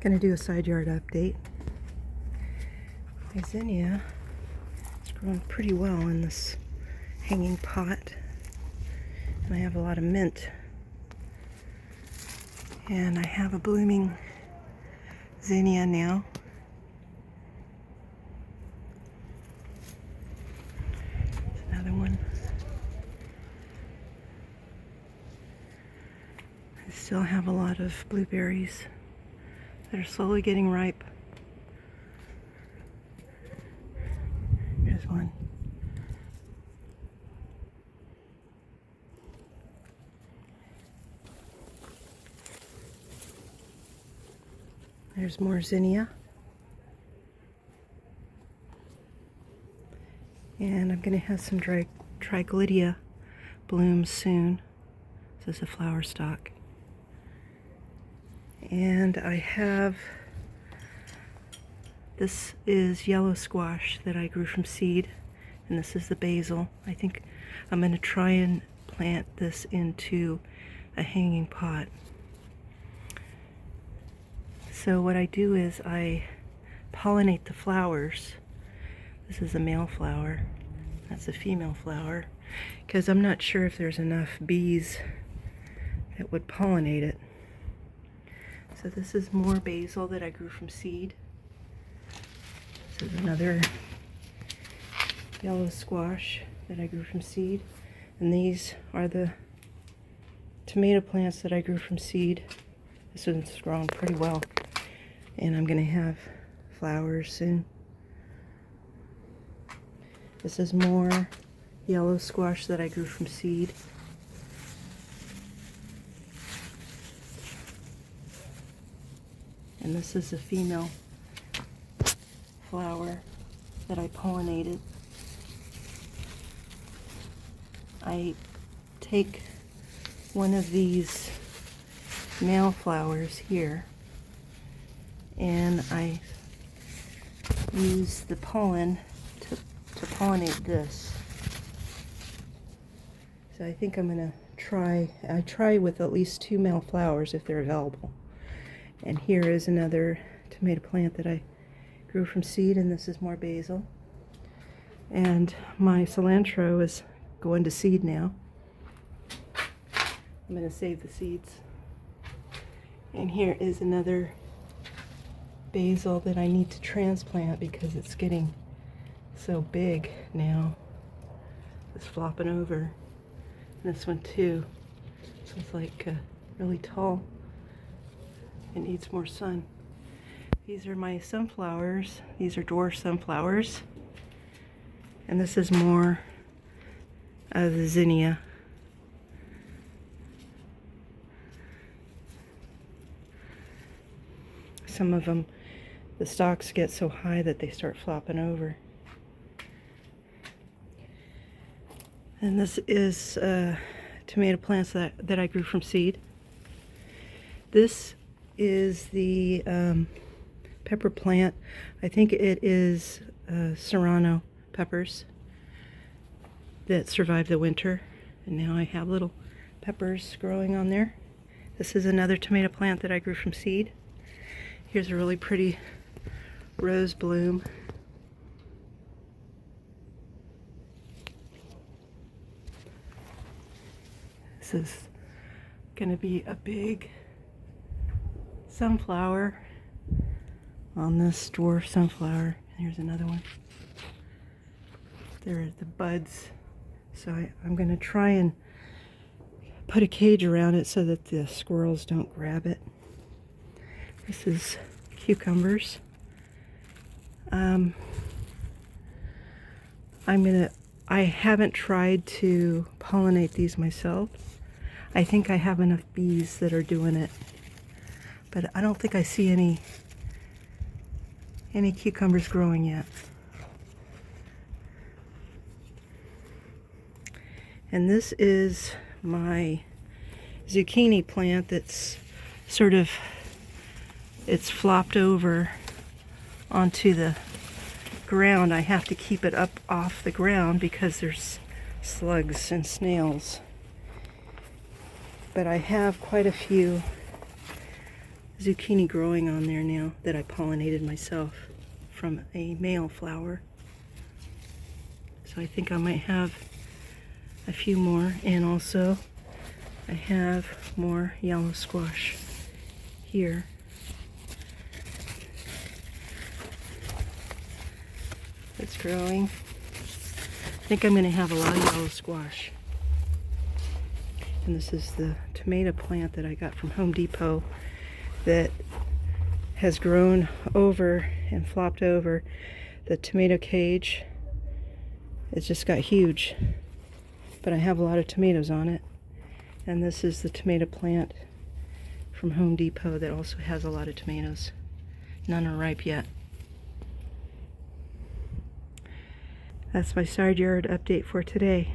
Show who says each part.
Speaker 1: Gonna do a side yard update. My zinnia is growing pretty well in this hanging pot, and I have a lot of mint. And I have a blooming zinnia now. There's another one. I still have a lot of blueberries that are slowly getting ripe. Here's one. There's more zinnia. And I'm going to have some triglydia blooms soon. This is a flower stalk. And I have, this is yellow squash that I grew from seed, and this is the basil. I think I'm going to try and plant this into a hanging pot. So what I do is I pollinate the flowers. This is a male flower, that's a female flower, because I'm not sure if there's enough bees that would pollinate it. So this is more basil that I grew from seed. This is another yellow squash that I grew from seed. And these are the tomato plants that I grew from seed. This one's growing pretty well. And I'm going to have flowers soon. This is more yellow squash that I grew from seed. And this is a female flower that I pollinated. I take one of these male flowers here and I use the pollen to pollinate this. So I think I'm going to try with at least 2 male flowers if they're available. And here is another tomato plant that I grew from seed, and this is more basil. And my cilantro is going to seed now. I'm going to save the seeds. And here is another basil that I need to transplant because it's getting so big now. It's flopping over. And this one too. This one's like really tall. It needs more sun. These are my sunflowers. These are dwarf sunflowers. And this is more of the zinnia. Some of them, the stalks get so high that they start flopping over. And this is tomato plants that I grew from seed. This is the pepper plant. I think it is serrano peppers that survived the winter, and now I have little peppers growing on there. This is another tomato plant that I grew from seed. Here's a really pretty rose bloom. This is going to be a big sunflower on this dwarf sunflower. And here's another one. There are the buds. So I'm going to try and put a cage around it so that the squirrels don't grab it. This is cucumbers. I haven't tried to pollinate these myself. I think I have enough bees that are doing it. But I don't think I see any cucumbers growing yet. And this is my zucchini plant that's it's flopped over onto the ground. I have to keep it up off the ground because there's slugs and snails. But I have quite a few zucchini growing on there now that I pollinated myself from a male flower. So I think I might have a few more, and also I have more yellow squash here. It's growing. I think I'm going to have a lot of yellow squash. And this is the tomato plant that I got from Home Depot that has grown over and flopped over the tomato cage. It's just got huge, but I have a lot of tomatoes on it. And this is the tomato plant from Home Depot that also has a lot of tomatoes. None are ripe yet. That's my Sideyard update for today.